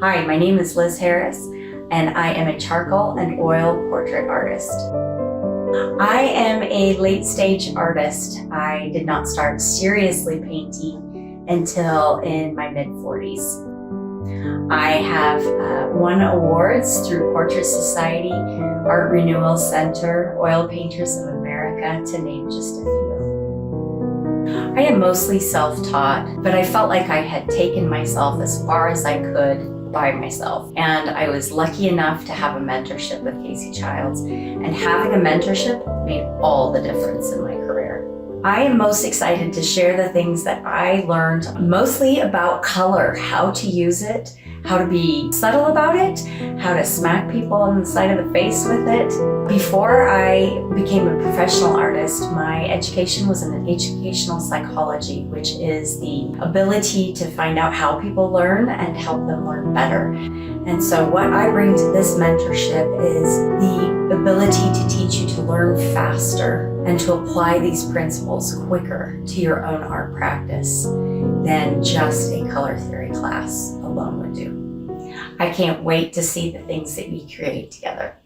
Hi, my name is Liz Harris, and I am a charcoal and oil portrait artist. I am a late-stage artist. I did not start seriously painting until in my mid-40s. I have won awards through Portrait Society, Art Renewal Center, Oil Painters of America, to name just a few. I am mostly self-taught, but I felt like I had taken myself as far as I could by myself. And I was lucky enough to have a mentorship with Casey Childs, and having a mentorship made all the difference in my career. I am most excited to share the things that I learned, mostly about color, how to use it, how to be subtle about it, how to smack people on the side of the face with it. Before I became a professional artist, my education was in educational psychology, which is the ability to find out how people learn and help them learn better. And so what I bring to this mentorship is the ability to teach you to learn faster and to apply these principles quicker to your own art practice than just a color theory class alone would do. I can't wait to see the things that we create together.